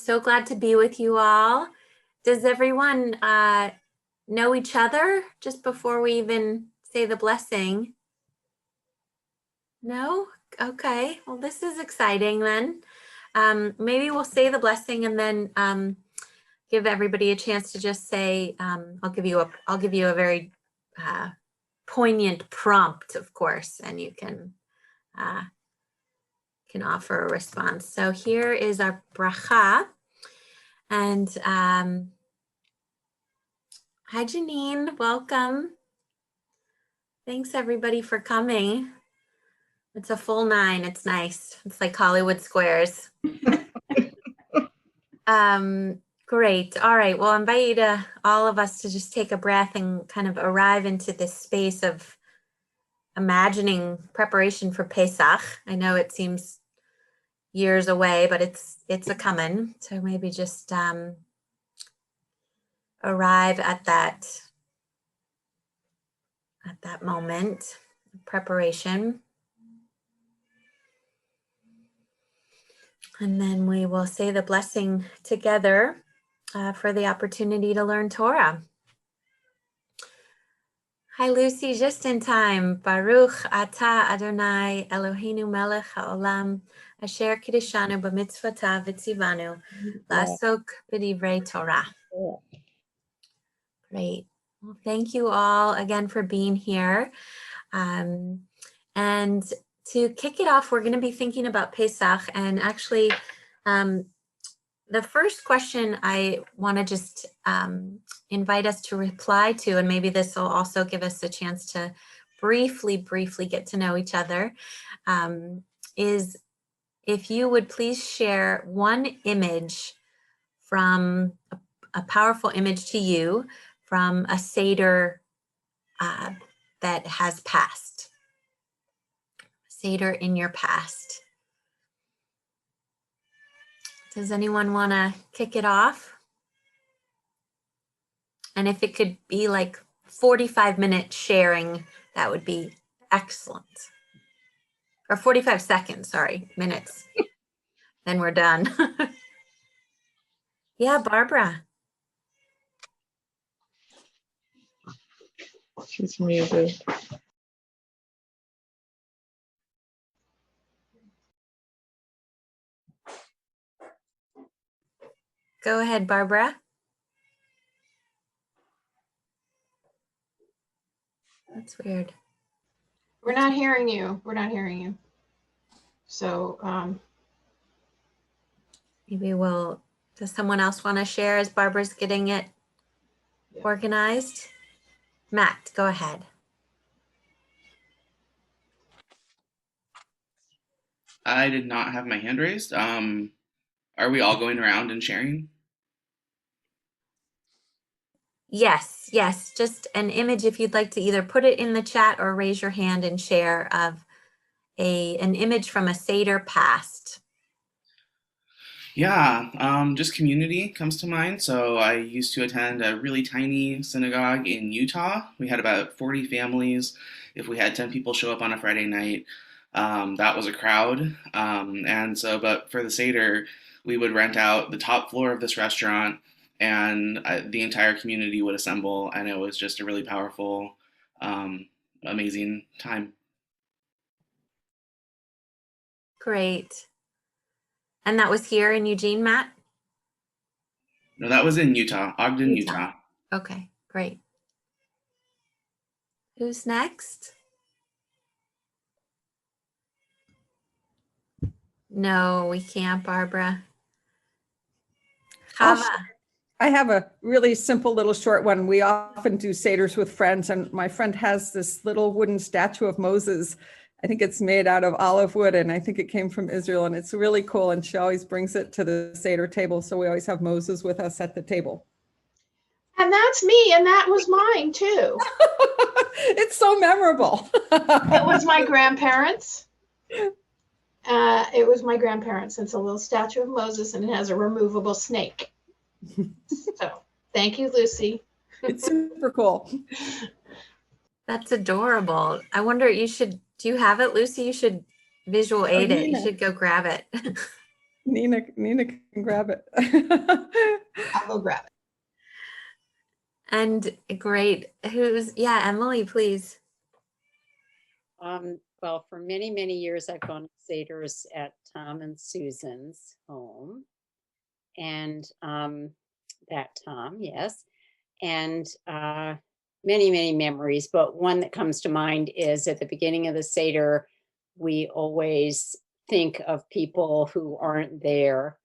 so glad to be with you all. Does everyone know each other just before we even say the blessing? No? Okay, well, this is exciting then. Maybe we'll say the blessing and then give everybody a chance to just say, I'll give you a very poignant prompt, of course, and you can offer a response. So here is our bracha. And hi, Janine, welcome. Thanks everybody for coming. It's a full 9, it's nice. It's like Hollywood Squares. Great, all right, well, I invite you to, all of us, to just take a breath and kind of arrive into this space of imagining preparation for Pesach. I know it seems years away, but it's a coming. So maybe just arrive at that moment, preparation. And then we will say the blessing together for the opportunity to learn Torah. Hi, Lucy, just in time. Baruch atah Adonai Eloheinu melech haolam asher kiddushanu b'mitzvotav v'tzivanu la'asok b'divrei Torah. Great. Well, thank you all again for being here. And to kick it off, we're going to be thinking about Pesach. And actually, the first question I want to just invite us to reply to, and maybe this will also give us a chance to briefly get to know each other, is if you would please share one image from a powerful image to you from a Seder that has passed. Seder in your past. Does anyone want to kick it off? And if it could be like 45-minute sharing, that would be excellent. Or 45 seconds, sorry, minutes. Then we're done. Yeah, Barbara. She's muted. Go ahead, Barbara. That's weird. We're not hearing you. We're not hearing you. So Maybe does someone else want to share as Barbara's getting it organized? Matt, go ahead. I did not have my hand raised. Are we all going around and sharing? Yes, just an image if you'd like to either put it in the chat or raise your hand and share of an image from a Seder past. Yeah, just community comes to mind. So I used to attend a really tiny synagogue in Utah. We had about 40 families. If we had 10 people show up on a Friday night, that was a crowd. But for the Seder, we would rent out the top floor of this restaurant, and the entire community would assemble, and it was just a really powerful, amazing time. Great. And that was here in Eugene, Matt? No, that was in Utah, Ogden, Utah. Okay, great. Who's next? No, we can't, Barbara. Chava. I have a really simple little short one. We often do Seders with friends, and my friend has this little wooden statue of Moses. I think it's made out of olive wood, and I think it came from Israel, and it's really cool, and she always brings it to the Seder table, so we always have Moses with us at the table. and that's me, and that was mine too. It's so memorable. It was my grandparents. It was my grandparents. It's a little statue of Moses, and it has a removable snake. So thank you, Lucy. It's super cool. That's adorable. I wonder, do you have it, Lucy? You should visual aid it. You should go grab it. Nina can grab it. I'll go grab it. And great. Yeah, Emily, please. Well, for many, many years, I've gone to Seders at Tom and Susan's home. And that Tom, yes. And many, many memories. But one that comes to mind is at the beginning of the Seder, we always think of people who aren't there,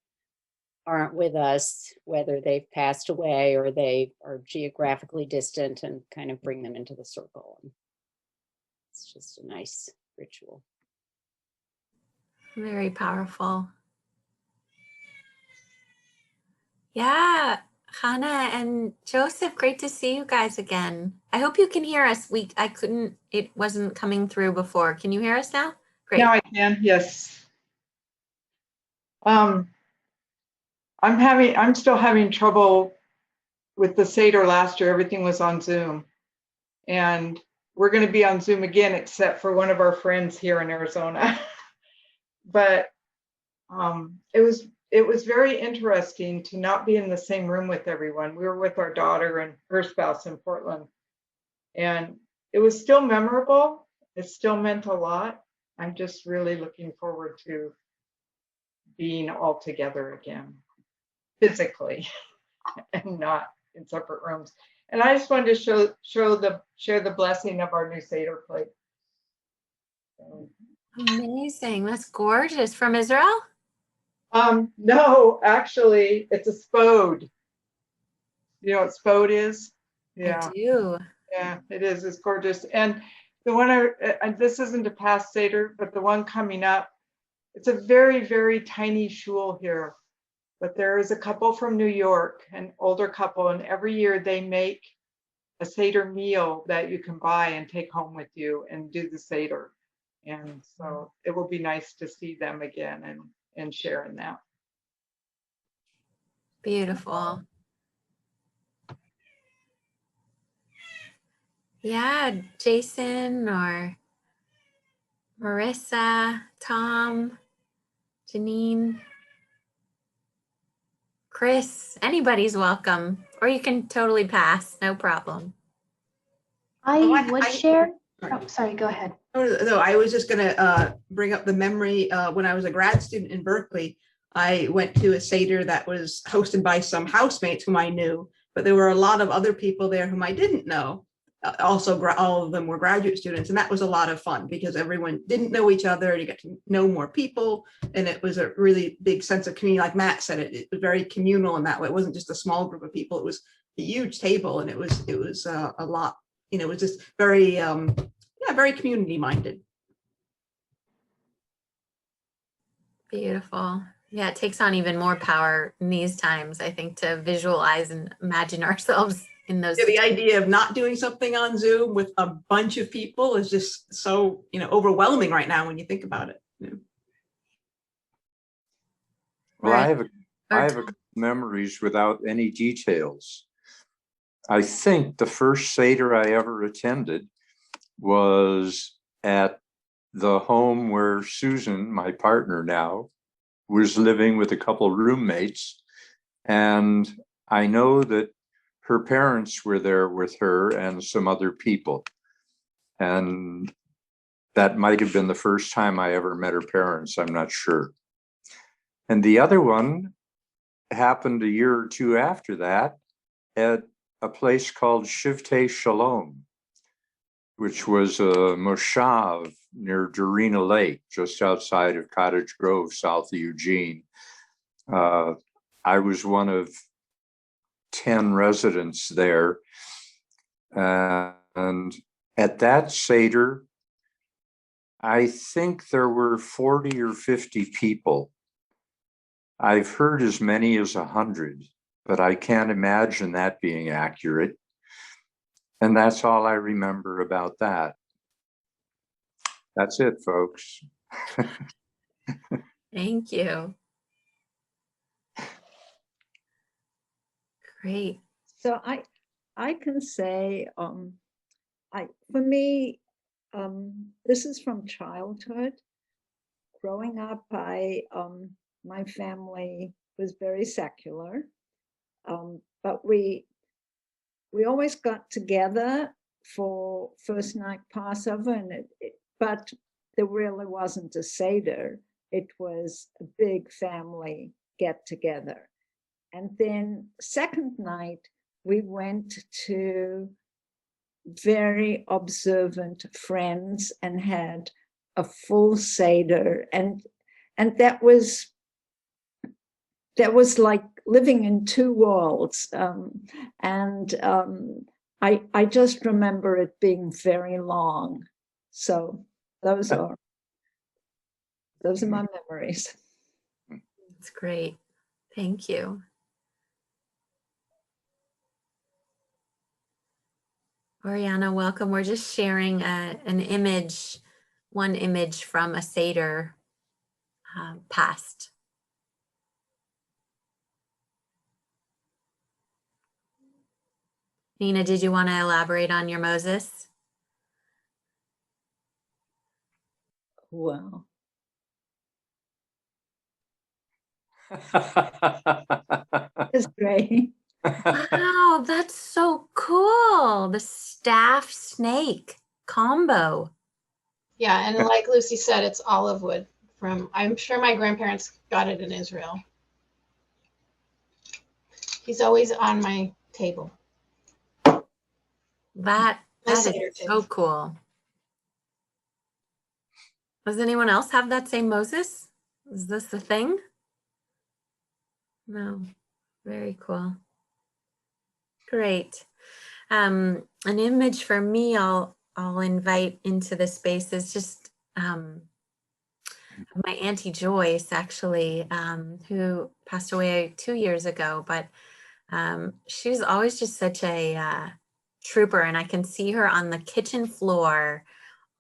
aren't with us, whether they've passed away or they are geographically distant, and kind of bring them into the circle. And it's just a nice ritual. Very powerful. Yeah, Hannah and Joseph, great to see you guys again. I hope you can hear us. It wasn't coming through before. Can you hear us now? Great. Now I can, yes. I'm still having trouble with the Seder last year. Everything was on Zoom. And we're going to be on Zoom again, except for one of our friends here in Arizona. But it was very interesting to not be in the same room with everyone. We were with our daughter and her spouse in Portland. And it was still memorable. It still meant a lot. I'm just really looking forward to being all together again, physically, and not in separate rooms. And I just wanted to share the blessing of our new Seder plate. Amazing. That's gorgeous. From Israel? No, actually, it's a spode. You know what spode is? I do. Yeah, it is. It's gorgeous. And the one this isn't a past Seder, but the one coming up, it's a very, very tiny shul here. But there is a couple from New York, an older couple, and every year they make a Seder meal that you can buy and take home with you and do the Seder. And so it will be nice to see them again and share in that. Beautiful. Yeah, Jason or Marissa, Tom, Janine, Chris, anybody's welcome. Or you can totally pass, no problem. I would share. Oh, sorry, go ahead. No, I was just going to bring up the memory. When I was a grad student in Berkeley, I went to a Seder that was hosted by some housemates whom I knew, but there were a lot of other people there whom I didn't know. Also, all of them were graduate students, and that was a lot of fun because everyone didn't know each other, and you got to know more people, and it was a really big sense of community. Like Matt said, it was very communal in that way. It wasn't just a small group of people; it was a huge table, and it was a lot. You know, it was just very very community minded. Beautiful. Yeah, it takes on even more power in these times, I think, to visualize and imagine ourselves in those. Yeah, the idea of not doing something on Zoom with a bunch of people is just so, overwhelming right now when you think about it. Yeah. Well, I have a memories without any details. I think the first Seder I ever attended was at the home where Susan, my partner now, was living with a couple roommates. And I know that her parents were there with her and some other people. And that might have been the first time I ever met her parents, I'm not sure. And the other one happened a year or two after that at a place called Shivtei Shalom, which was a moshav near Dorina Lake, just outside of Cottage Grove, south of Eugene. I was one of 10 residents there. And at that Seder, I think there were 40 or 50 people. I've heard as many as 100, but I can't imagine that being accurate. And that's all I remember about that. That's it, folks. Thank you. Great. So I can say, for me, this is from childhood. Growing up, I my family was very secular, but we always got together for first night Passover, and but there really wasn't a Seder. It was a big family get together. And then second night, we went to very observant friends and had a full Seder. And that was like living in two worlds. I just remember it being very long. So those are my memories. That's great. Thank you. Oriana, welcome. We're just sharing an image, one image from a Seder past. Nina, did you want to elaborate on your Moses? Wow. It's great. Wow, that's so cool. The staff snake combo. Yeah, and like Lucy said, it's olive wood from, I'm sure my grandparents got it in Israel. He's always on my table. That is so cool. Does anyone else have that same Moses? Is this the thing? No. Very cool. Great. An image for me I'll invite into the space is just my Auntie Joyce, actually, who passed away 2 years ago, but she was always just such a trooper, and I can see her on the kitchen floor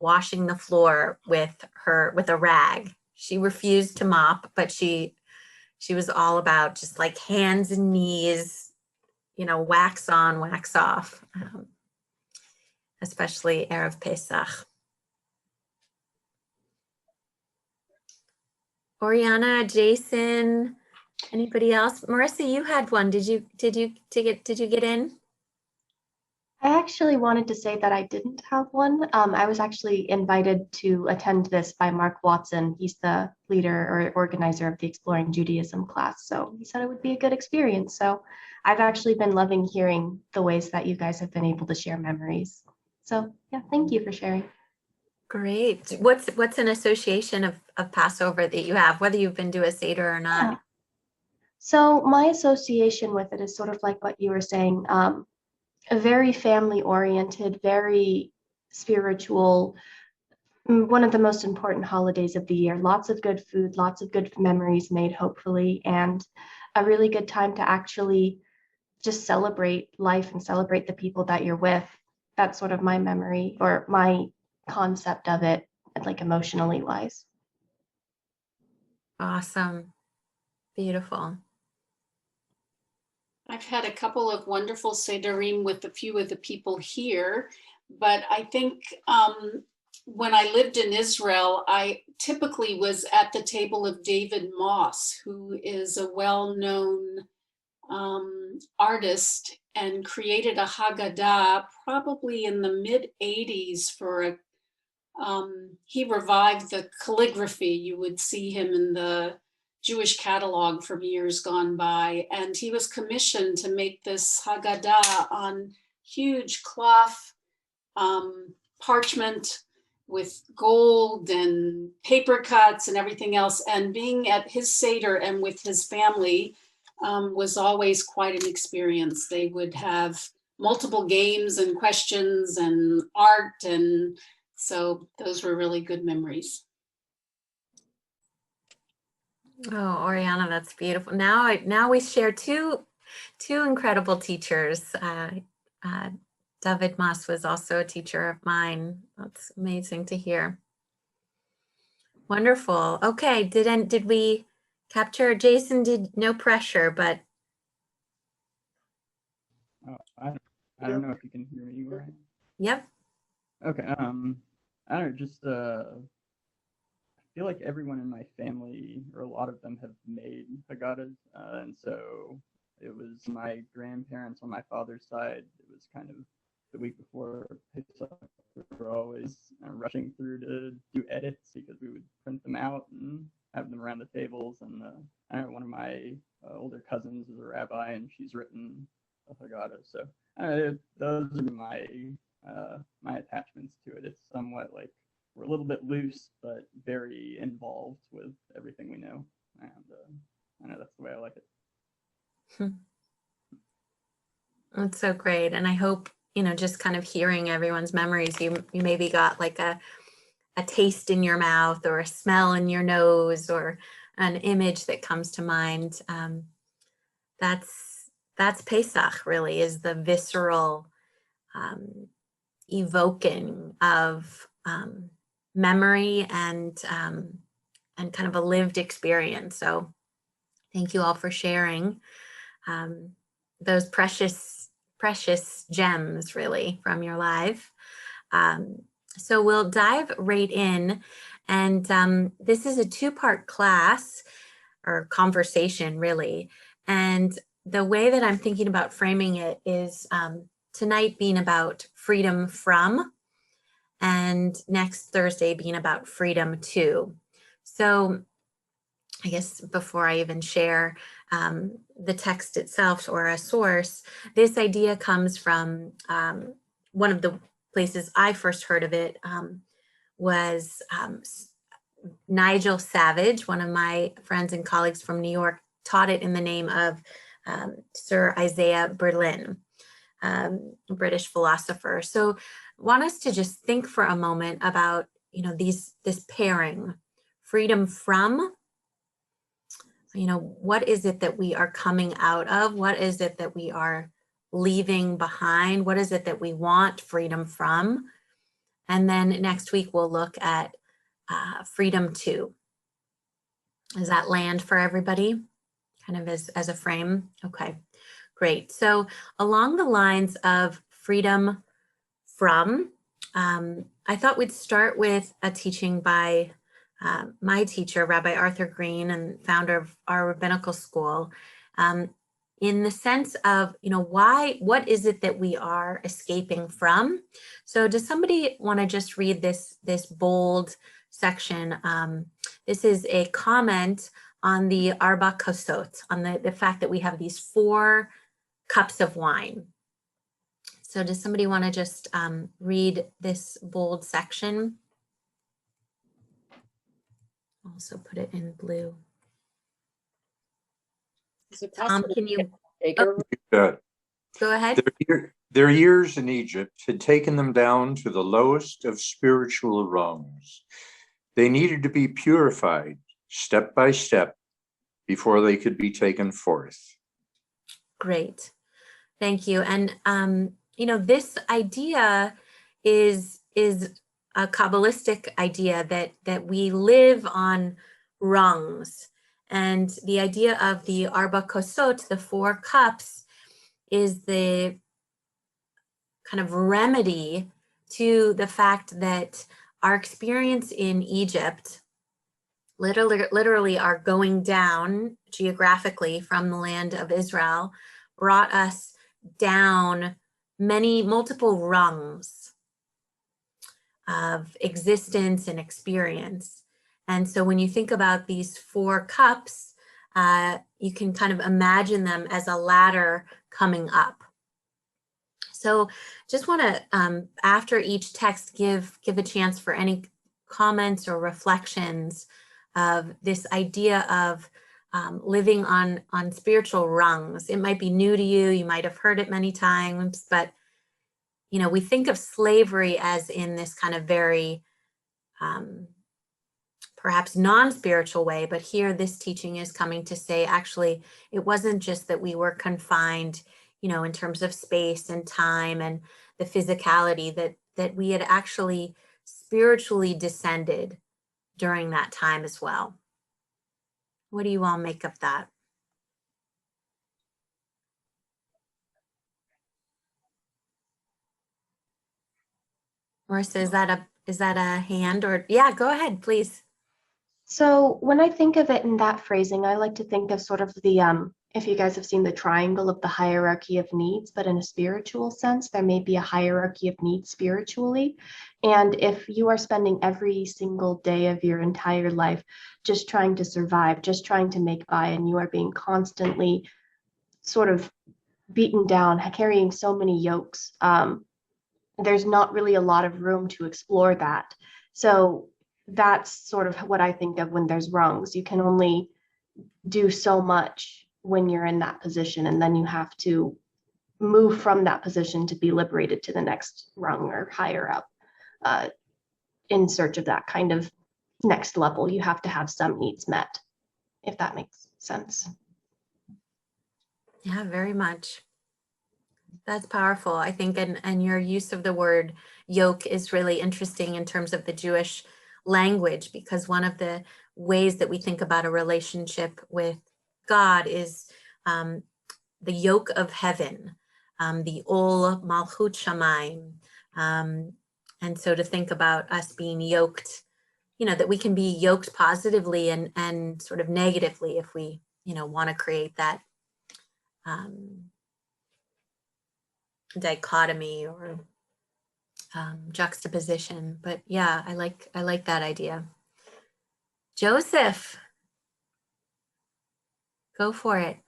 washing the floor with a rag. She refused to mop, but she was all about just like hands and knees, you know, wax on, wax off, especially Erev Pesach. Oriana, Jason, anybody else? Marissa, you had one. Did you get in? I actually wanted to say that I didn't have one. I was actually invited to attend this by Mark Watson. He's the leader or organizer of the Exploring Judaism class. So he said it would be a good experience. So I've actually been loving hearing the ways that you guys have been able to share memories. So yeah, thank you for sharing. Great. What's an association of Passover that you have, whether you've been to a Seder or not? Yeah. So my association with it is sort of like what you were saying. A very family oriented, very spiritual, one of the most important holidays of the year. Lots of good food, lots of good memories made, hopefully, and a really good time to actually just celebrate life and celebrate the people that you're with. That's sort of my memory or my concept of it, like emotionally wise. Awesome. Beautiful. I've had a couple of wonderful Sederim with a few of the people here, but I think when I lived in Israel, I typically was at the table of David Moss, who is a well-known artist and created a Haggadah probably in the mid-80s for he revived the calligraphy. You would see him in the Jewish catalog from years gone by. And he was commissioned to make this Haggadah on huge cloth parchment with gold and paper cuts and everything else. And being at his Seder and with his family was always quite an experience. They would have multiple games and questions and art, and so those were really good memories. Oh, Oriana, that's beautiful. Now we share two incredible teachers. David Moss was also a teacher of mine. That's amazing to hear. Wonderful. Okay, did we capture Jason? No pressure, but I don't know if you can hear me right. Yep. Okay. I don't know, just feel like everyone in my family, or a lot of them, have made Haggadahs. And so it was my grandparents on my father's side. It was kind of the week before Pesach. We were always rushing through to do edits because we would print them out and have them around the tables. And I know one of my older cousins is a rabbi, and she's written a Haggadah. So those are my my attachments to it. It's somewhat like we're a little bit loose, but very involved with everything we know. And I know that's the way I like it. That's so great. And I hope, just kind of hearing everyone's memories, you maybe got like a taste in your mouth, or a smell in your nose, or an image that comes to mind. That's Pesach, really, is the visceral evoking of memory and kind of a lived experience. So thank you all for sharing those precious gems, really, from your life. So we'll dive right in, and this is a two-part class or conversation, really. And the way that I'm thinking about framing it is tonight being about freedom from, and next Thursday being about freedom to. So I guess before I even share the text itself or a source, this idea comes from one of the places I first heard of it was Nigel Savage, one of my friends and colleagues from New York, taught it in the name of Sir Isaiah Berlin, a British philosopher. So want us to just think for a moment about, this pairing, freedom from, what is it that we are coming out of? What is it that we are leaving behind? What is it that we want freedom from? And then next week we'll look at freedom to. Does that land for everybody? Kind of as a frame? Okay, great. So along the lines of freedom from, I thought we'd start with a teaching by my teacher, Rabbi Arthur Green, and founder of our rabbinical school, in the sense of, what is it that we are escaping from? So does somebody want to just read this bold section? This is a comment on the Arba Kosot, on the fact that we have these 4 cups of wine. So does somebody want to just read this bold section? Also put it in blue. Is it possible Can you take over? Good. Go ahead? Their years in Egypt had taken them down to the lowest of spiritual rungs. They needed to be purified step by step before they could be taken forth. Great. Thank you. And, this idea is a Kabbalistic idea that we live on rungs. And the idea of the Arba Kosot, the 4 cups, is the kind of remedy to the fact that our experience in Egypt, literally our going down geographically from the land of Israel, brought us down multiple rungs of existence and experience. And so when you think about these 4 cups, you can kind of imagine them as a ladder coming up. So just want to, after each text, give a chance for any comments or reflections of this idea of living on spiritual rungs. It might be new to you. You might have heard it many times, but we think of slavery as in this kind of very perhaps non-spiritual way, but here this teaching is coming to say, actually, it wasn't just that we were confined, in terms of space and time and the physicality, that we had actually spiritually descended during that time as well. What do you all make of that? Marissa, is that a hand, or yeah, go ahead, please. So when I think of it in that phrasing, I like to think of sort of the, if you guys have seen the triangle of the hierarchy of needs, but in a spiritual sense, there may be a hierarchy of needs spiritually. And if you are spending every single day of your entire life just trying to survive, just trying to make by, and you are being constantly sort of beaten down, carrying so many yokes, there's not really a lot of room to explore that. So that's sort of what I think of when there's rungs. You can only do so much when you're in that position, and then you have to move from that position to be liberated to the next rung or higher up, in search of that kind of next level. You have to have some needs met, if that makes sense. Yeah, very much. That's powerful, I think, and your use of the word yoke is really interesting in terms of the Jewish language, because one of the ways that we think about a relationship with God is the yoke of heaven, the ol malchut shamayim. And so to think about us being yoked, that we can be yoked positively and sort of negatively if we, want to create that dichotomy or juxtaposition. But yeah, I like that idea. Joseph, go for it.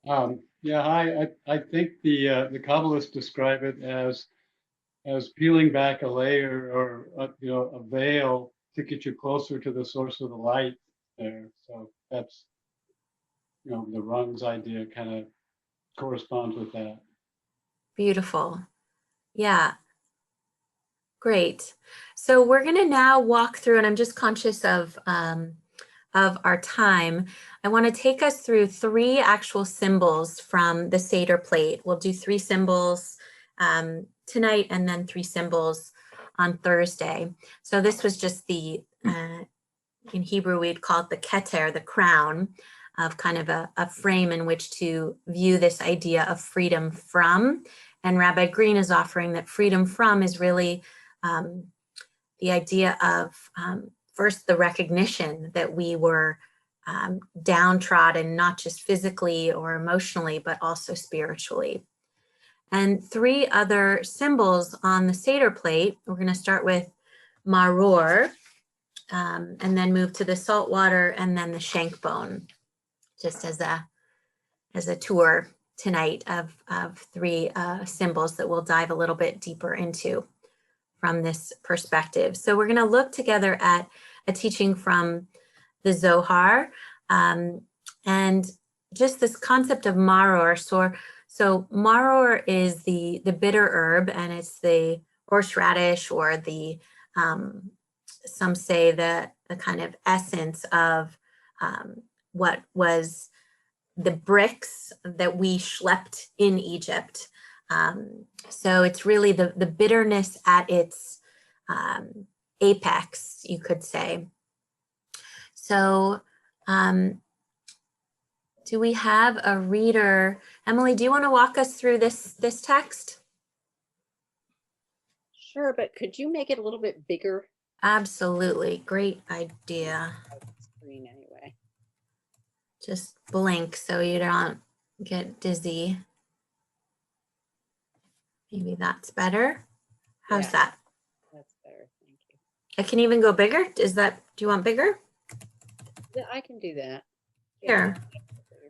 Yeah, hi. I think the Kabbalists describe it as peeling back a layer or a veil to get you closer to the source of the light there. So that's the rungs idea kind of corresponds with that. Beautiful. Yeah. Great. So we're going to now walk through, and I'm just conscious of our time. I want to take us through 3 actual symbols from the Seder plate. We'll do 3 symbols tonight, and then 3 symbols on Thursday. So this was just the, in Hebrew, we'd call it the keter, the crown, of kind of a frame in which to view this idea of freedom from. And Rabbi Green is offering that freedom from is really the idea of first the recognition that we were downtrodden, not just physically or emotionally, but also spiritually. And 3 other symbols on the Seder plate. We're going to start with maror, and then move to the salt water, and then the Shank Bone, just as a tour tonight of 3 symbols that we'll dive a little bit deeper into from this perspective. So we're going to look together at a teaching from the Zohar, and just this concept of maror. So maror is the bitter herb, and it's the horseradish, or the some say the kind of essence of what was the bricks that we schlepped in Egypt. So it's really the bitterness at its apex, you could say. So do we have a reader? Emily, do you want to walk us through this text? Sure, but could you make it a little bit bigger? Absolutely, great idea. Screen anyway. Just blink so you don't get dizzy. Maybe that's better. How's Yeah, that? That's better, thank you. I can even go bigger. Do you want bigger? Yeah, I can do that. Here.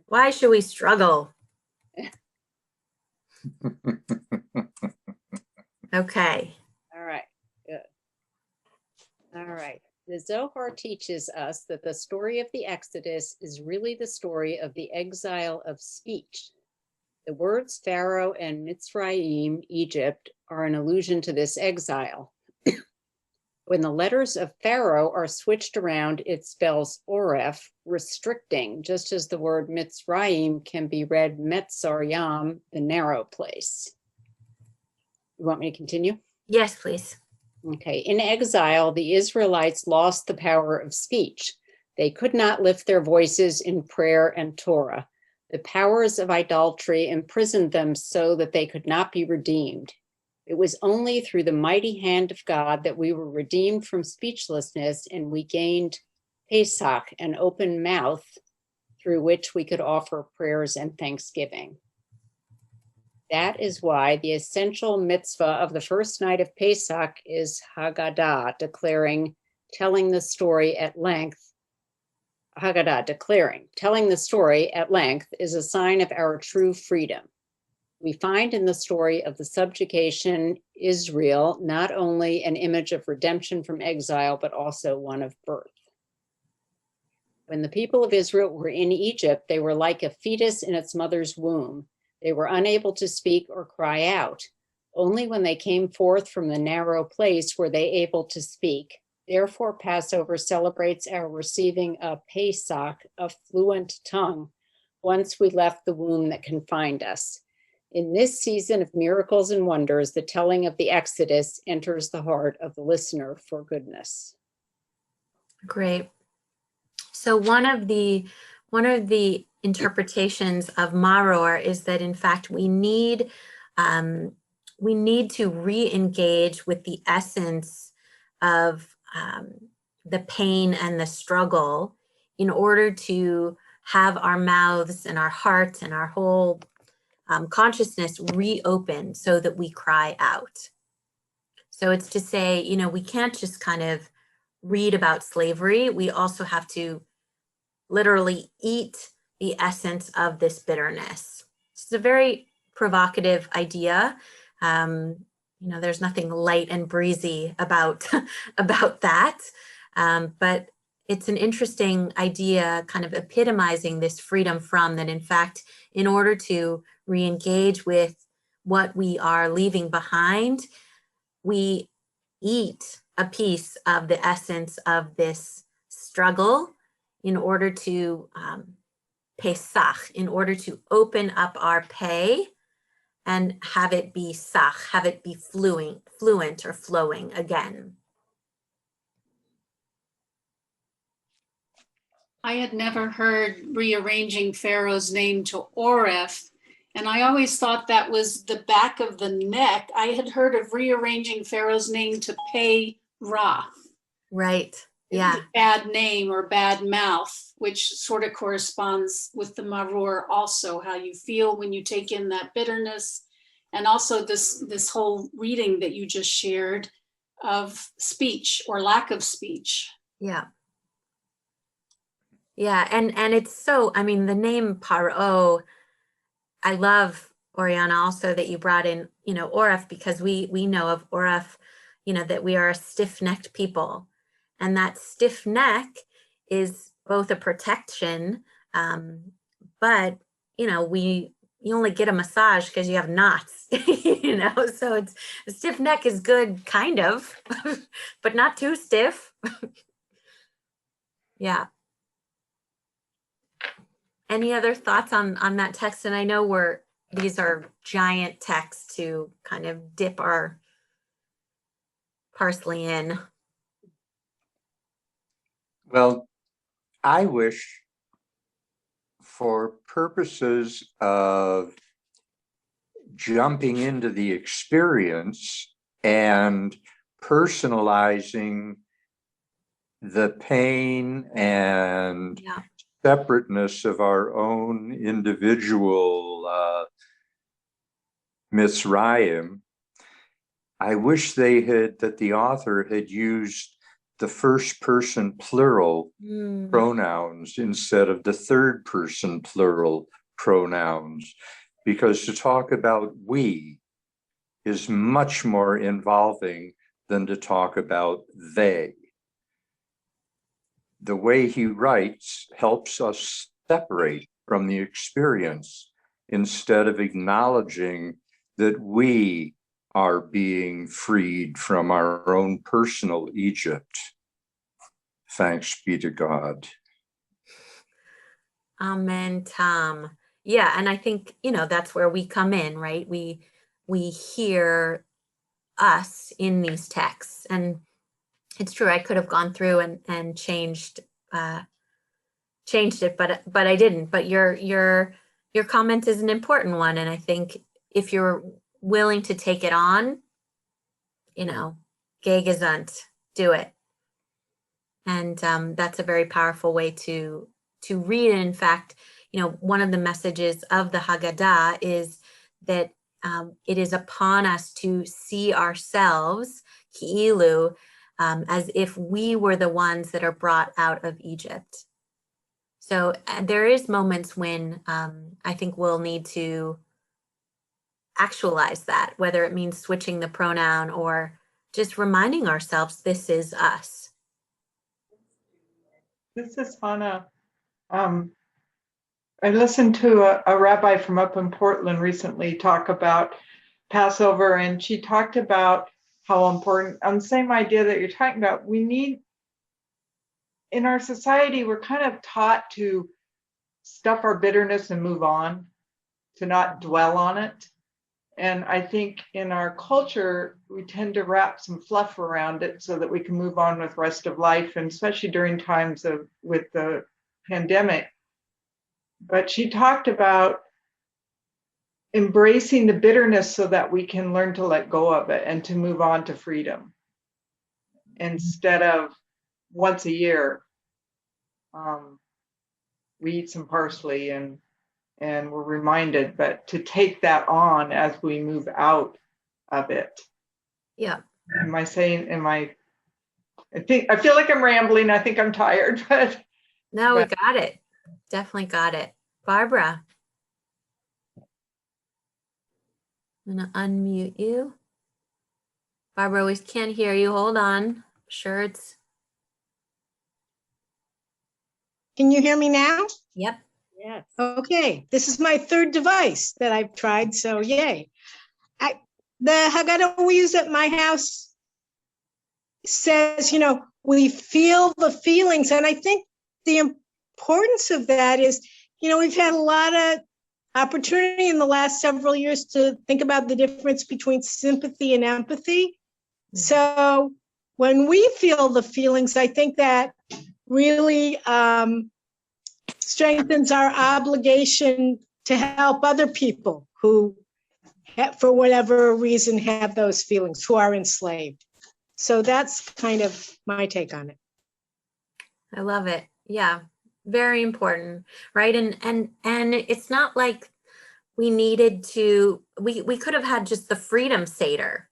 Why should we struggle? Okay. All right, good. All right. The Zohar teaches us that the story of the Exodus is really the story of the exile of speech. The words Pharaoh and Mitzrayim, Egypt, are an allusion to this exile. When the letters of Pharaoh are switched around, it spells Oref, restricting, just as the word Mitzrayim can be read Metzaryam, the narrow place. You want me to continue? Yes, please. Okay. In exile, the Israelites lost the power of speech. They could not lift their voices in prayer and Torah. The powers of idolatry imprisoned them so that they could not be redeemed. It was only through the mighty hand of God that we were redeemed from speechlessness, and we gained Pesach, an open mouth through which we could offer prayers and thanksgiving. That is why the essential mitzvah of the first night of Pesach is Haggadah, telling the story at length. Telling the story at length is a sign of our true freedom. We find in the story of the subjugation Israel not only an image of redemption from exile, but also one of birth. When the people of Israel were in Egypt, they were like a fetus in its mother's womb. They were unable to speak or cry out. Only when they came forth from the narrow place were they able to speak. Therefore, Passover celebrates our receiving a Pesach, a fluent tongue, once we left the womb that confined us. In this season of miracles and wonders, the telling of the Exodus enters the heart of the listener for goodness. Great. So one of the interpretations of Maror is that in fact we need to re-engage with the essence of the pain and the struggle in order to have our mouths and our hearts and our whole consciousness reopen so that we cry out. So it's to say, you know, we can't just kind of read about slavery. We also have to literally eat the essence of this bitterness. It's a very provocative idea. You know, there's nothing light and breezy about about that, but it's an interesting idea, kind of epitomizing this freedom from that. In fact, in order to re-engage with what we are leaving behind, we eat a piece of the essence of this struggle in order to Pesach, in order to open up our pay and have it be sach, have it be fluent or flowing again. I had never heard rearranging Pharaoh's name to Oref, and I always thought that was the back of the neck. I had heard of rearranging Pharaoh's name to Pei Ra. Right. Yeah. Bad name or bad mouth, which sort of corresponds with the maror also, how you feel when you take in that bitterness. And also this whole reading that you just shared of speech or lack of speech. Yeah. Yeah, and it's so, I mean, the name Paro, I love, Oriana, also that you brought in, you know, Oref, because we know of Oref, you know, that we are a stiff-necked people. And that stiff neck is both a protection, but, you know, you only get a massage because you have knots, you know, so it's a stiff neck is good, kind of, but not too stiff. Yeah. Any other thoughts on that text? And I know these are giant texts to kind of dip our parsley in. Well, I wish, for purposes of jumping into the experience and personalizing the pain and separateness of our own individual Mitzrayim, I wish that the author had used the first person plural pronouns instead of the third person plural pronouns, because to talk about we is much more involving than to talk about they. The way he writes helps us separate from the experience instead of acknowledging that we are being freed from our own personal Egypt. Thanks be to God. Amen, Tom. Yeah, and I think, you know, that's where we come in, right? We hear us in these texts, and it's true. I could have gone through and changed it, but I didn't. But your comment is an important one, and I think if you're willing to take it on, you know, geh gezunt, do it. And that's a very powerful way to read. And in fact, one of the messages of the Haggadah is that it is upon us to see ourselves, ki'ilu, as if we were the ones that are brought out of Egypt. So there is moments when I think we'll need to actualize that, whether it means switching the pronoun or just reminding ourselves this is us. This is Hannah. I listened to a rabbi from up in Portland recently talk about Passover, and she talked about how important, on the same idea that you're talking about, we need, in our society, we're kind of taught to stuff our bitterness and move on, to not dwell on it. And I think in our culture, we tend to wrap some fluff around it so that we can move on with the rest of life, and especially during times with the pandemic. But she talked about embracing the bitterness so that we can learn to let go of it and to move on to freedom, instead of once a year we eat some parsley and we're reminded, but to take that on as we move out of it. Yeah. I feel like I'm rambling. I think I'm tired, but no, we got it. Definitely got it. Barbara, I'm gonna unmute you. Barbara, we can't hear you. Hold on. Sure, it's. Can you hear me now? Yep. Yes. Okay, this is my third device that I've tried, so yay. The Haggadah we use at my house says, we feel the feelings. And I think the importance of that is, we've had a lot of opportunity in the last several years to think about the difference between sympathy and empathy. Mm-hmm. So when we feel the feelings, I think that really strengthens our obligation to help other people who, for whatever reason, have those feelings, who are enslaved. So that's kind of my take on it. I love it. Yeah, very important, right? And it's not like we needed to. We could have had just the Freedom Seder,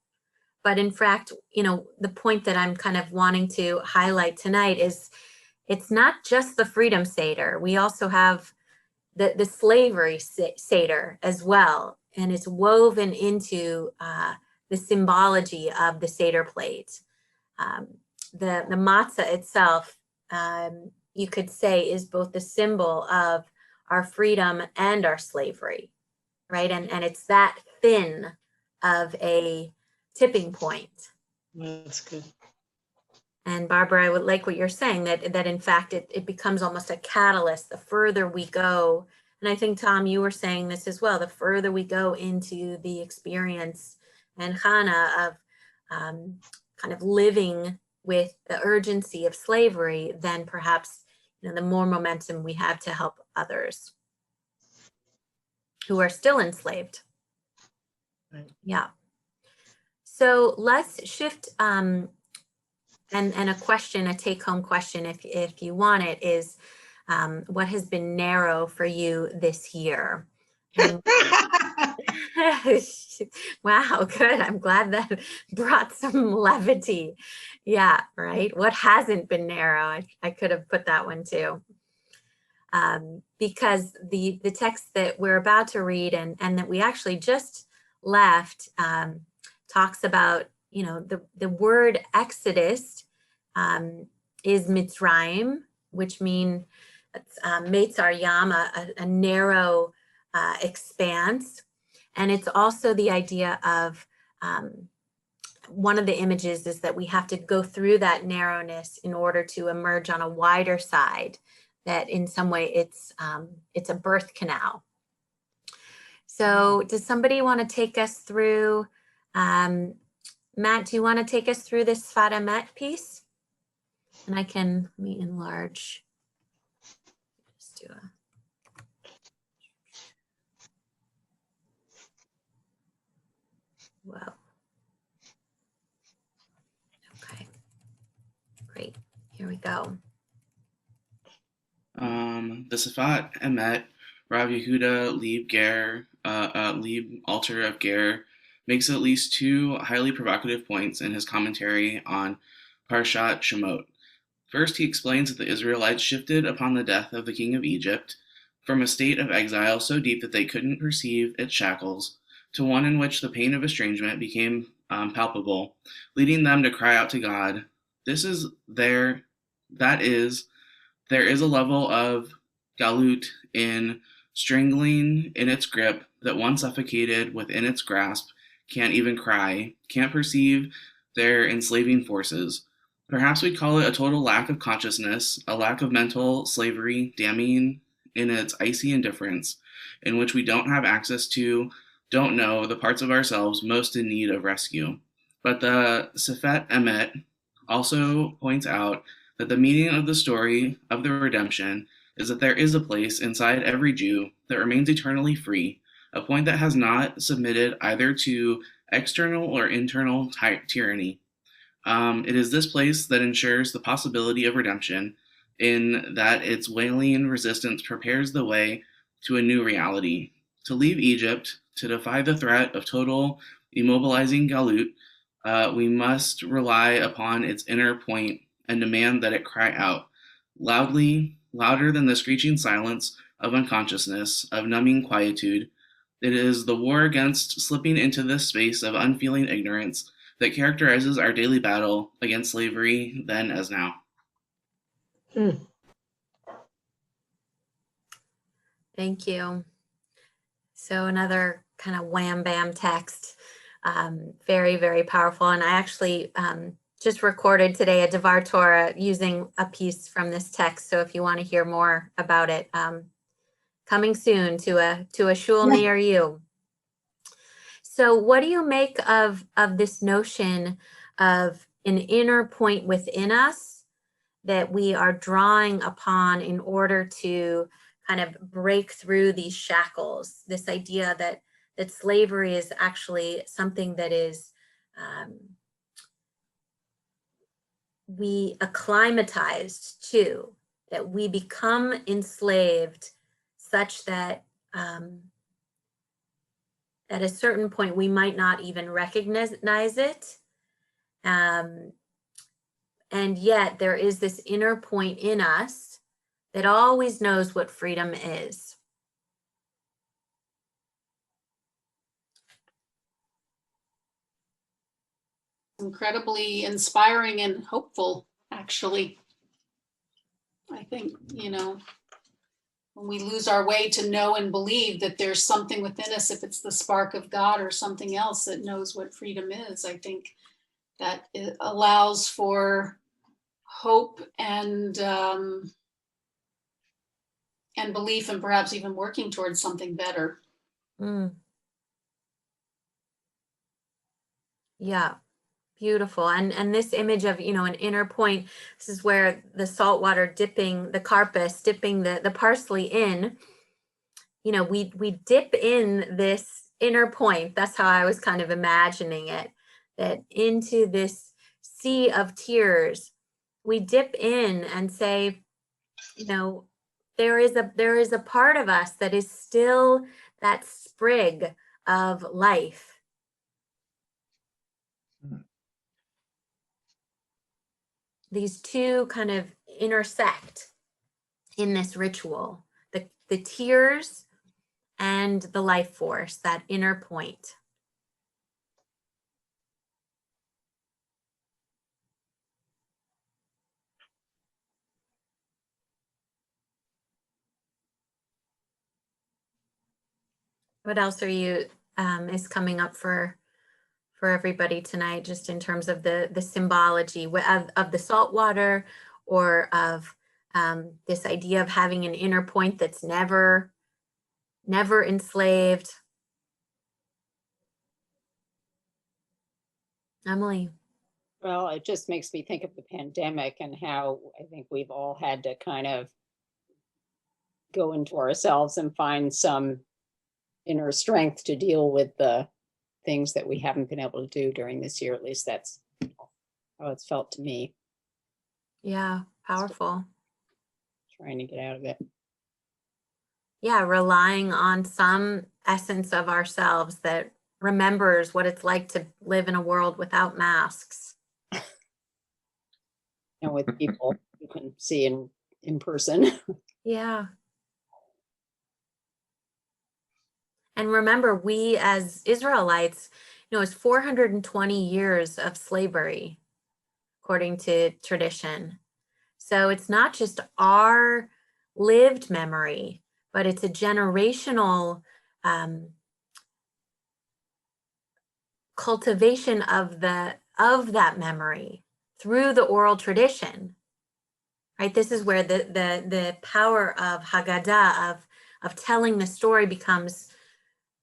but in fact, the point that I'm kind of wanting to highlight tonight is it's not just the Freedom Seder. We also have the Slavery Seder as well, and it's woven into the symbology of the Seder plate. The matzah itself, you could say, is both the symbol of our freedom and our slavery, right? And it's that thin of a tipping point. That's good. And Barbara, I would like what you're saying, that in fact it becomes almost a catalyst the further we go. And I think, Tom, you were saying this as well, the further we go into the experience and Chana of kind of living with the urgency of slavery, then perhaps the more momentum we have to help others who are still enslaved. Right. Yeah. So let's shift and a question, a take-home question, if you want it, is what has been narrow for you this year? Wow, good. I'm glad that brought some levity. Yeah, right. What hasn't been narrow? I could have put that one too. Because the text that we're about to read and that we actually just left talks about, the word Exodus is Mitzrayim, which means Meitzar Yam, a narrow expanse. And it's also the idea of one of the images is that we have to go through that narrowness in order to emerge on a wider side, that in some way it's a birth canal. So does somebody want to take us through, Matt, do you want to take us through this Sfat Emet piece? And let me enlarge. Just do a. Wow. Okay, great. Here we go. The Safat Emet, Rav Yehuda Lieb Ger, Lieb Alter of Ger, makes at least two highly provocative points in his commentary on Parshat Shemot. First, he explains that the Israelites shifted upon the death of the king of Egypt from a state of exile so deep that they couldn't perceive its shackles to one in which the pain of estrangement became palpable, leading them to cry out to God. There is a level of galut in strangling in its grip that one suffocated within its grasp can't even cry, can't perceive their enslaving forces. Perhaps we'd call it a total lack of consciousness, a lack of mental slavery, damning in its icy indifference, in which we don't have access to, don't know the parts of ourselves most in need of rescue. But the Sefet Emet also points out that the meaning of the story of the redemption is that there is a place inside every Jew that remains eternally free, a point that has not submitted either to external or internal tyranny. It is this place that ensures the possibility of redemption, in that its wailing resistance prepares the way to a new reality. To leave Egypt, to defy the threat of total immobilizing galut, we must rely upon its inner point and demand that it cry out, loudly, louder than the screeching silence of unconsciousness, of numbing quietude. It is the war against slipping into this space of unfeeling ignorance that characterizes our daily battle against slavery then as now. Thank you. So another kind of wham bam text, very, very powerful. And I actually just recorded today a Devar Torah using a piece from this text. So if you want to hear more about it, coming soon to a shul near you. So what do you make of this notion of an inner point within us that we are drawing upon in order to kind of break through these shackles? This idea that slavery is actually something that is we acclimatized to, that we become enslaved such that at a certain point we might not even recognize it. And yet there is this inner point in us that always knows what freedom is. Incredibly inspiring and hopeful, actually. I think, when we lose our way to know and believe that there's something within us, if it's the spark of God or something else that knows what freedom is, I think that it allows for hope and belief, and perhaps even working towards something better. Yeah, beautiful. And this image of, an inner point, this is where the salt water dipping the karpas, dipping the parsley in, we dip in this inner point. That's how I was kind of imagining it, that into this sea of tears, we dip in and say, there is a part of us that is still that sprig of life. These two kind of intersect in this ritual, the tears and the life force, that inner point. What else are you is coming up for everybody tonight, just in terms of the symbology of the salt water, or of this idea of having an inner point that's never enslaved? Emily? Well, it just makes me think of the pandemic and how I think we've all had to kind of go into ourselves and find some inner strength to deal with the things that we haven't been able to do during this year. At least that's how it's felt to me. Yeah, Powerful. Trying to get out of it. Yeah, relying on some essence of ourselves that remembers what it's like to live in a world without masks. And with people you can see in person. Yeah. And remember, we as Israelites, it's 420 years of slavery, according to tradition. So it's not just our lived memory, but it's a generational cultivation of that memory through the oral tradition. Right? This is where the power of Haggadah, of telling the story, becomes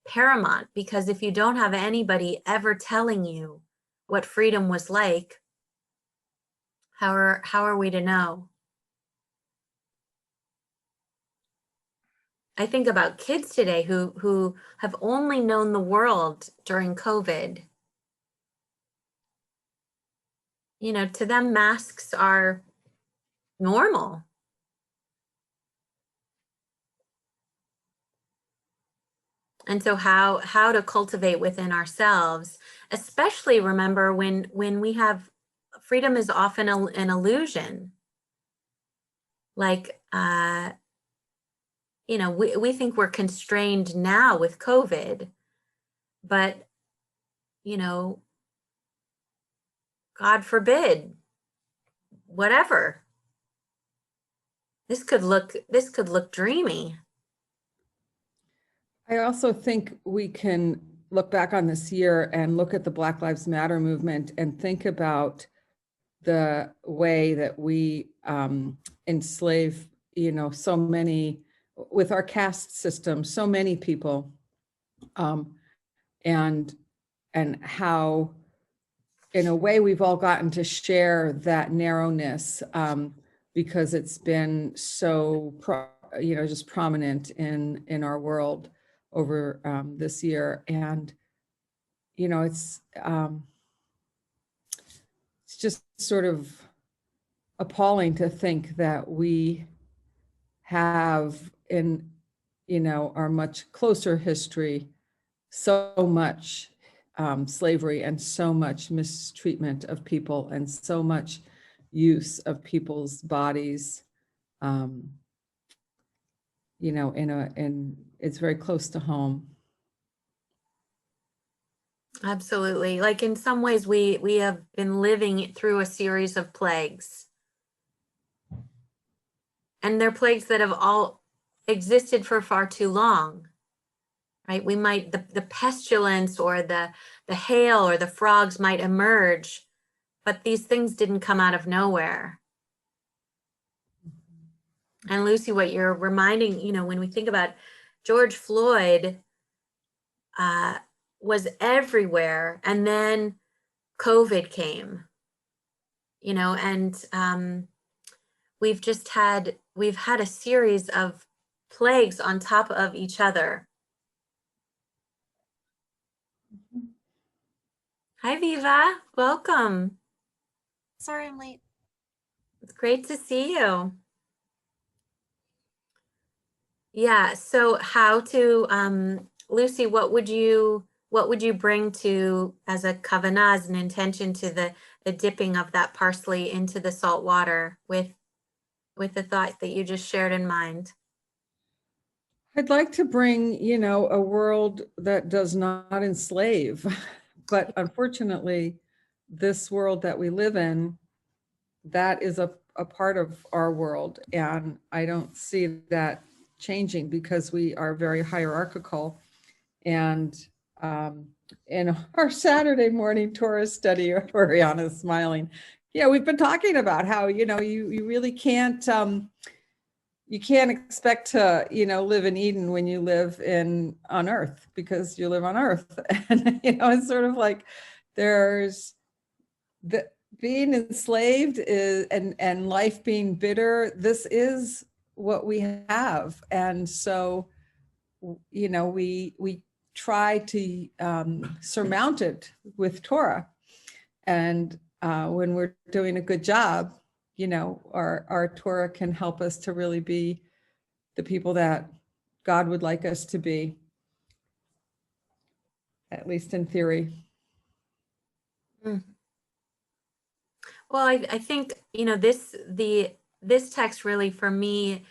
paramount, because if you don't have anybody ever telling you what freedom was like, how are we to know? I think about kids today who have only known the world during COVID. To them, masks are normal. And so how to cultivate within ourselves, especially remember when we have freedom, is often an illusion. Like, we think we're constrained now with COVID, but, God forbid, whatever. This could look dreamy. I also think we can look back on this year and look at the Black Lives Matter movement and think about the way that we enslave, so many, with our caste system, so many people, and how, in a way, we've all gotten to share that narrowness because it's been so, just prominent in our world over this year. And, it's just sort of appalling to think that we have in, our much closer history, so much slavery and so much mistreatment of people and so much use of people's bodies, it's very close to home. Absolutely. Like, in some ways, we have been living through a series of plagues. And they're plagues that have all existed for far too long. Right? We might, the pestilence or the hail or the frogs might emerge, but these things didn't come out of nowhere. And Lucy, what you're reminding, when we think about George Floyd, was everywhere, and then COVID came, and we've had a series of plagues on top of each other. Hi, Viva. Welcome. Sorry I'm late. It's great to see you. Yeah. So how to, Lucy, what would you bring to, as a kavanah, as an intention, to the dipping of that parsley into the salt water with the thought that you just shared in mind? I'd like to bring, a world that does not enslave, but unfortunately, this world that we live in, that is a part of our world. And I don't see that changing because we are very hierarchical. And in our Saturday morning Torah study, Oriana's smiling. Yeah, we've been talking about how, you really can't, you can't expect to, live in Eden when you live on earth, because you live on earth. And, it's sort of like there's being enslaved and life being bitter. This is what we have. And so, we try to surmount it with Torah. And when we're doing a good job, our Torah can help us to really be the people that God would like us to be, at least in theory. Mm. Well, I think, this text really, for me,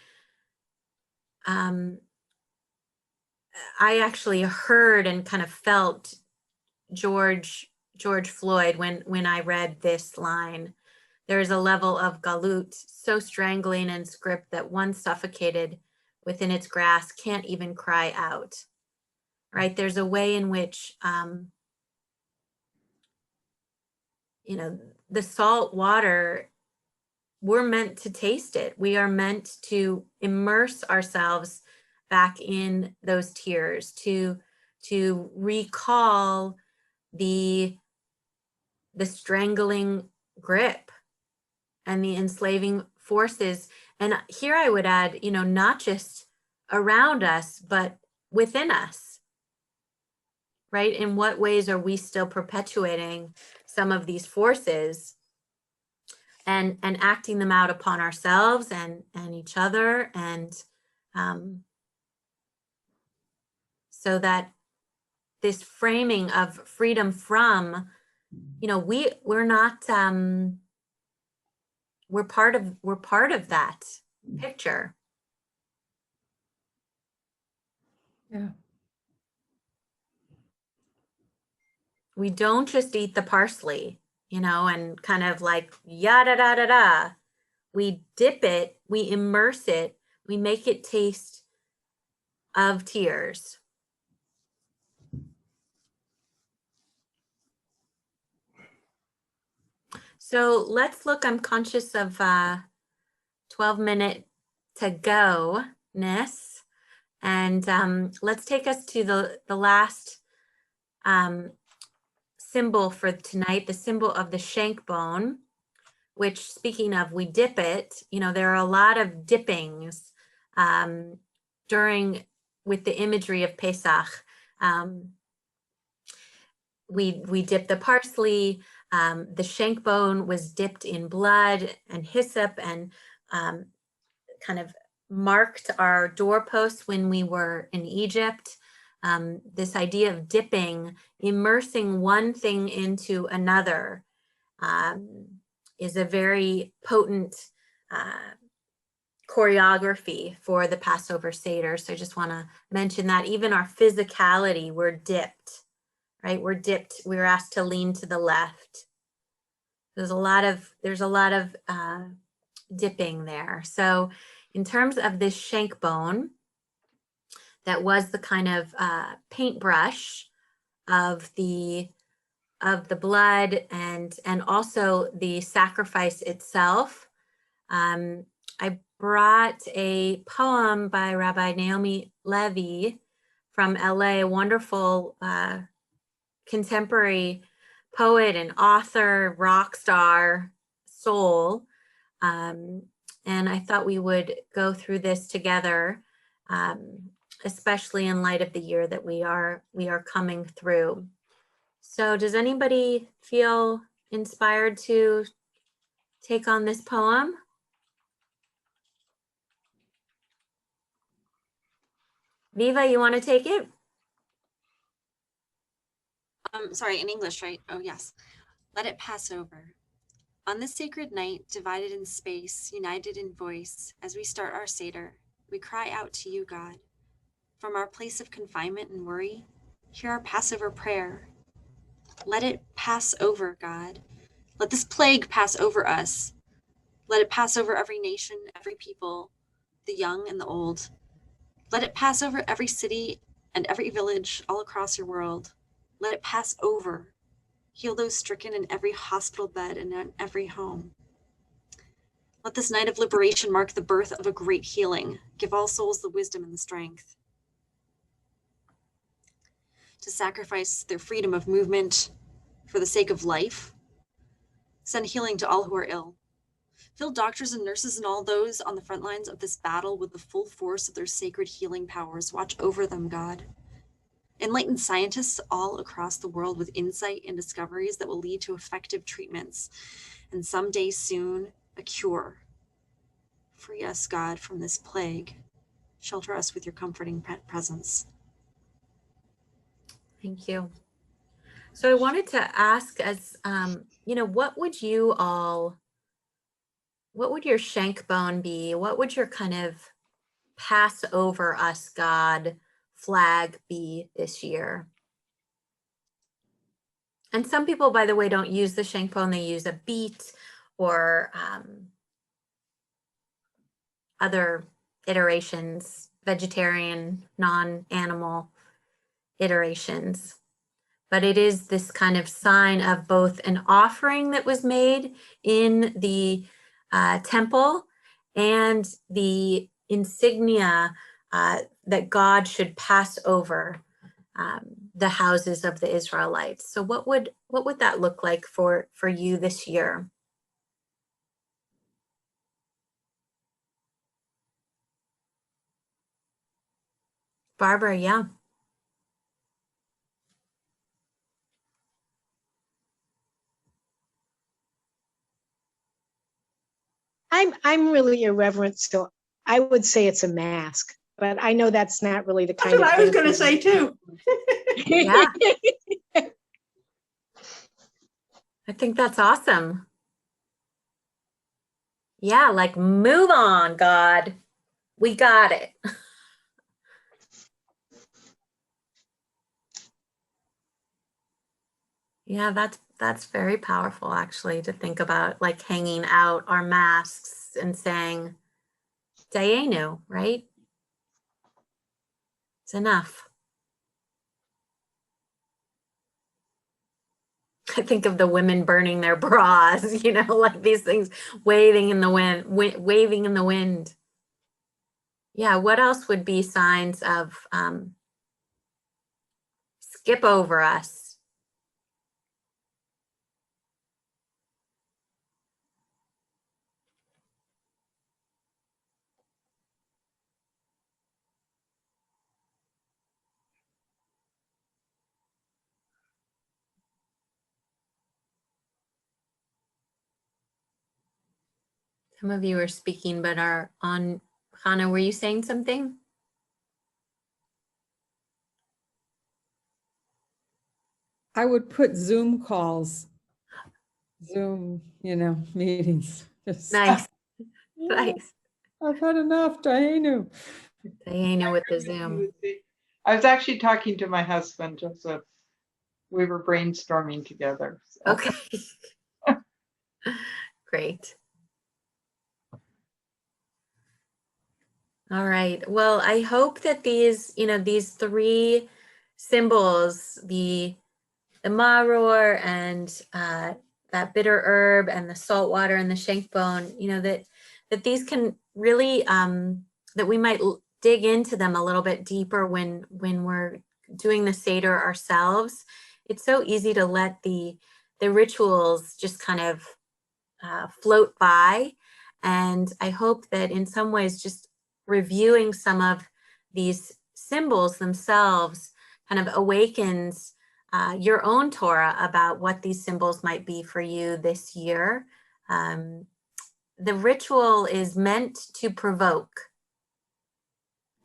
I actually heard and kind of felt George Floyd when I read this line. There is a level of galut so strangling in script that one suffocated within its grasp can't even cry out. Right? There's a way in which the salt water, we're meant to taste it. We are meant to immerse ourselves back in those tears, to recall the strangling grip and the enslaving forces. And here I would add, not just around us, but within us, right? In what ways are we still perpetuating some of these forces and acting them out upon ourselves and each other, and so that this framing of freedom from, we're not, we're part of that picture. Yeah. We don't just eat the parsley, and kind of like yada da da da. We dip it, we immerse it, we make it taste of tears. So let's look, I'm conscious of 12-minute to go-ness. And let's take us to the last symbol for tonight, the symbol of the Shank Bone, which, speaking of, we dip it, there are a lot of dippings with the imagery of Pesach. We dip the parsley. The shank bone was dipped in blood and hyssop and kind of marked our doorposts when we were in Egypt. This idea of dipping, immersing one thing into another, is a very potent choreography for the Passover Seder. So I just want to mention that even our physicality, we're dipped, right? We're dipped. We're asked to lean to the left. There's a lot of dipping there. So in terms of this shank bone, that was the kind of paintbrush of the blood and also the sacrifice itself. I brought a poem by Rabbi Naomi Levy from LA, a wonderful contemporary poet and author, rock star, soul. And I thought we would go through this together, especially in light of the year that we are coming through. So does anybody feel inspired to take on this poem? Viva, you want to take it? Sorry, in English, right? Oh, yes. Let it pass over. On this sacred night, divided in space, united in voice, as we start our Seder, we cry out to you, God. From our place of confinement and worry, hear our Passover prayer. Let it pass over, God. Let this plague pass over us. Let it pass over every nation, every people, the young and the old. Let it pass over every city and every village all across your world. Let it pass over. Heal those stricken in every hospital bed and in every home. Let this night of liberation mark the birth of a great healing. Give all souls the wisdom and the strength to sacrifice their freedom of movement for the sake of life. Send healing to all who are ill. Fill doctors and nurses and all those on the front lines of this battle with the full force of their sacred healing powers. Watch over them, God. Enlighten scientists all across the world with insight and discoveries that will lead to effective treatments. And someday soon, a cure. Free us, God, from this plague. Shelter us with your comforting presence. Thank you. So I wanted to ask, as what would your Shank Bone be? What would your kind of pass over us, God flag be this year? And some people, by the way, don't use the Shank Bone. They use a beet or other iterations, vegetarian, non-animal iterations. But it is this kind of sign of both an offering that was made in the temple and the insignia that God should pass over the houses of the Israelites. So what would that look like for you this year? Barbara, yeah. I'm really irreverent, so I would say it's a mask, but I know that's not really the That's kind of. what I was going to say too. Yeah. I think that's awesome. Yeah, like move on, God. We got it. Yeah, that's very powerful actually, to think about, like hanging out our masks and saying, Dayenu, right? It's enough. I think of the women burning their bras, like these things waving in the wind, waving in the wind. Yeah, what else would be signs of skip over us? Some of you are speaking, but are on. Hannah, were you saying something? I would put Zoom calls, Zoom, meetings. Just, Nice. Nice. I've had enough, Dayenu. Dayenu with the Zoom. I was actually talking to my husband, Joseph. We were brainstorming together. So. Okay. Great. All right. Well, I hope that these three symbols, the maror and that bitter herb and the salt water and the shank bone, that these can really, that we might dig into them a little bit deeper when we're doing the Seder ourselves. It's so easy to let the rituals just kind of float by. And I hope that in some ways, just reviewing some of these symbols themselves kind of awakens your own Torah about what these symbols might be for you this year. The ritual is meant to provoke.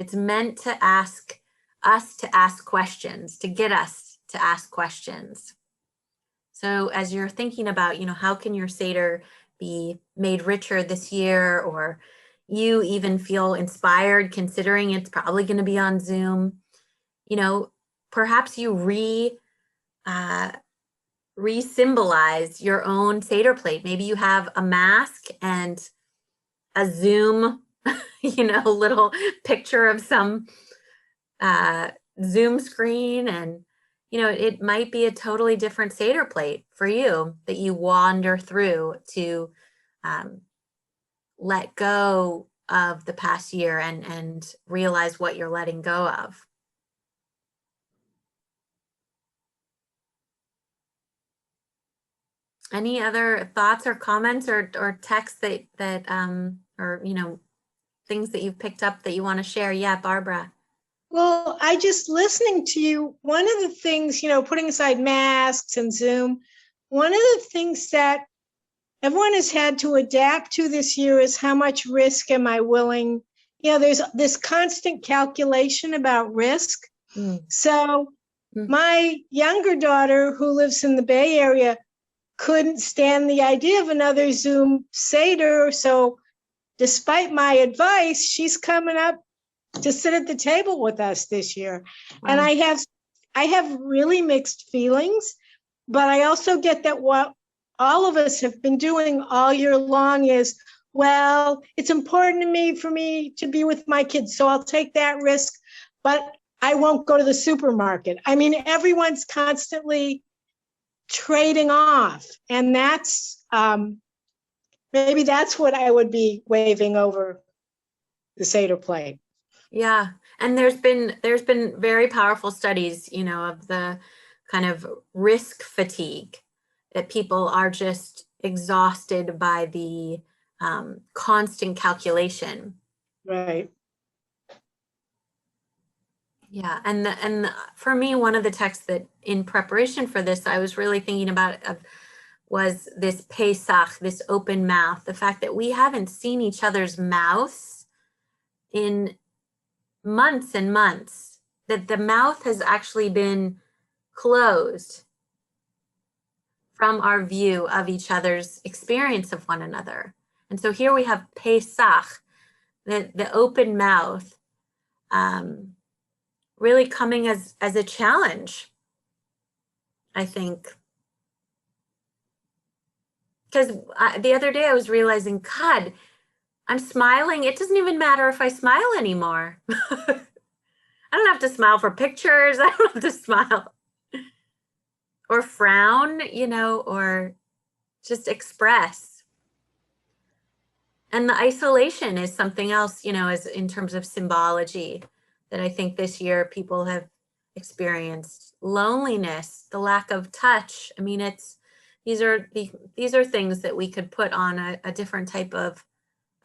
It's meant to ask us to ask questions, to get us to ask questions. So as you're thinking about, how can your Seder be made richer this year, or you even feel inspired considering it's probably going to be on Zoom, perhaps you re-symbolize your own Seder plate. Maybe you have a mask and a Zoom, little picture of some Zoom screen, and it might be a totally different Seder plate for you that you wander through to let go of the past year and realize what you're letting go of. Any other thoughts or comments or texts that or things that you've picked up that you want to share? Yeah, Barbara. Well, I just listening to you, one of the things, putting aside masks and Zoom, one of the things that everyone has had to adapt to this year is how much risk am I willing? There's this constant calculation about risk. So my younger daughter, who lives in the Bay Area, couldn't stand the idea of another Zoom Seder. So despite my advice, she's coming up to sit at the table with us this year. Wow. And I have really mixed feelings, but I also get that what all of us have been doing all year long is, well, it's important to me for me to be with my kids, so I'll take that risk, but I won't go to the supermarket. I mean, everyone's constantly trading off, and that's maybe that's what I would be waving over the Seder plate. Yeah, and there's been very powerful studies, of the kind of risk fatigue, that people are just exhausted by the constant calculation. Right. Yeah, and for me, one of the texts that in preparation for this, I was really thinking about was this Pesach, this open mouth, the fact that we haven't seen each other's mouths in months and months, that the mouth has actually been closed from our view of each other's experience of one another. And so here we have Pesach, the open mouth, really coming as a challenge, I think. Because the other day I was realizing, God, I'm smiling. It doesn't even matter if I smile anymore. I don't have to smile for pictures. I don't have to smile or frown, or just express. And the isolation is something else, as in terms of symbology, that I think this year people have experienced. Loneliness, the lack of touch. I mean, these are things that we could put on a different type of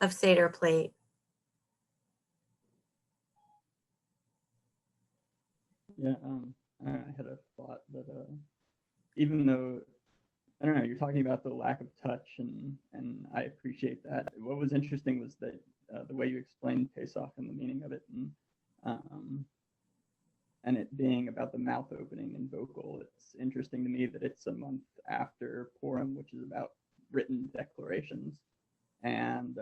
Seder plate. Yeah, I had a thought that even though, I don't know, you're talking about the lack of touch, and I appreciate that. What was interesting was that the way you explained Pesach and the meaning of it, and it being about the mouth opening and vocal. It's interesting to me that it's a month after Purim, which is about written declarations, and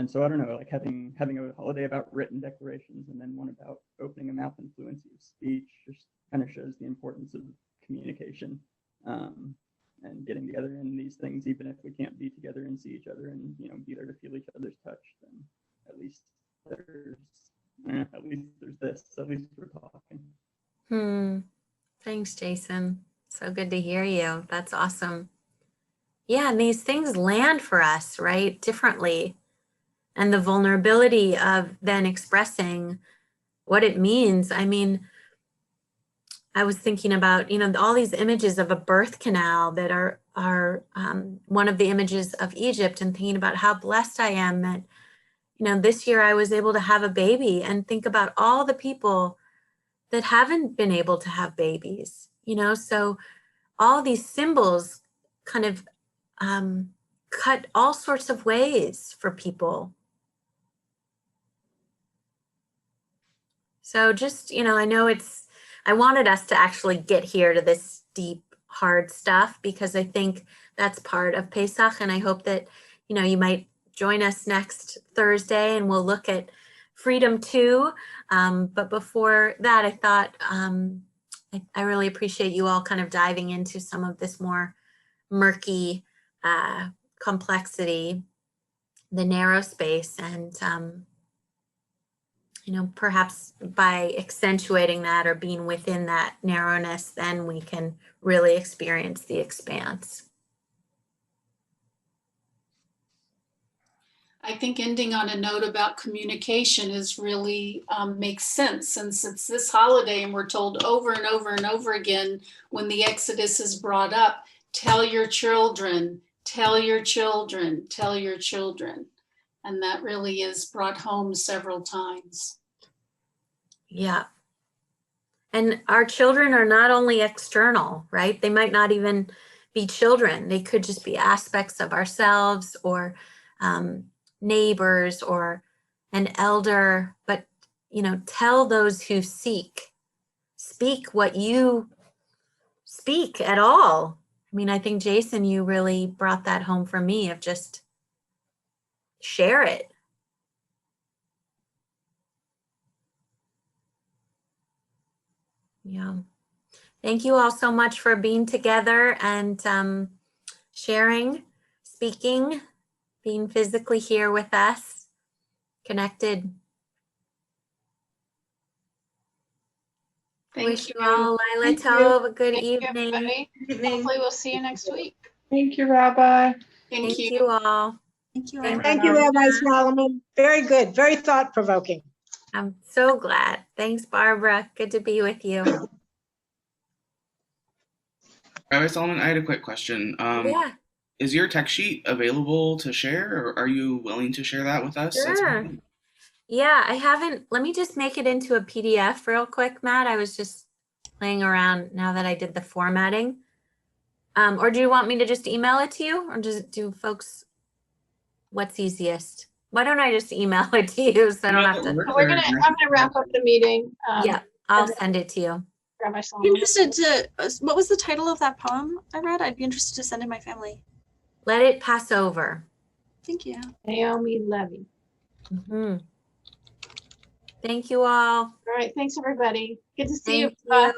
so I don't know, like having a holiday about written declarations and then one about opening a mouth and fluency of speech just kind of shows the importance of communication, and getting together in these things, even if we can't be together and see each other and be there to feel each other's touch. Then at least there's this. At least we're talking. Thanks, Jason. So good to hear you. That's awesome. Yeah, and these things land for us, right, differently. And the vulnerability of then expressing what it means. I mean, I was thinking about, all these images of a birth canal that are one of the images of Egypt, and thinking about how blessed I am that, this year I was able to have a baby, and think about all the people that haven't been able to have babies, so all these symbols kind of cut all sorts of ways for people. So just, I know I wanted us to actually get here to this deep, hard stuff, because I think that's part of Pesach. And I hope that, you might join us next Thursday and we'll look at Freedom 2. But before that, I thought I really appreciate you all kind of diving into some of this more murky complexity, the narrow space, and perhaps by accentuating that or being within that narrowness, then we can really experience the expanse. I think ending on a note about communication is really makes sense, since it's this holiday and we're told over and over and over again when the Exodus is brought up, tell your children, tell your children, tell your children. And that really is brought home several times. Yeah. And our children are not only external, right? They might not even be children. They could just be aspects of ourselves or neighbors or an elder. But, you know, tell those who speak what you speak at all. I mean, I think, Jason, you really brought that home for me of just share it. Yeah. Thank you all so much for being together and sharing, speaking, being physically here with us, connected. Wish you all, Lila Tov, a good evening. Hopefully we'll see you next week. Thank you, Rabbi. Thank you all. Thank you. Thank you, Rabbi Solomon. Very good, very thought-provoking. I'm so glad. Thanks, Barbara. Good to be with you. Rabbi Solomon, I had a quick question. Yeah. Is your text sheet available to share, or are you willing to share that with us? Sure. Yeah, I haven't. Let me just make it into a PDF real quick, Matt. I was just playing around now that I did the formatting. Or do you want me to just email it to you, or do folks? What's easiest? Why don't I just email it to you so I don't have to? I'm gonna wrap up the meeting. Yeah, I'll send it to you. Rabbi I'm Solomon. interested to, what was the title of that poem I read? I'd be interested to send to my family. Let it pass over. Thank you. Naomi Levy. Mm-hmm. Thank you all. All right, thanks everybody. Good to see Thank you. you.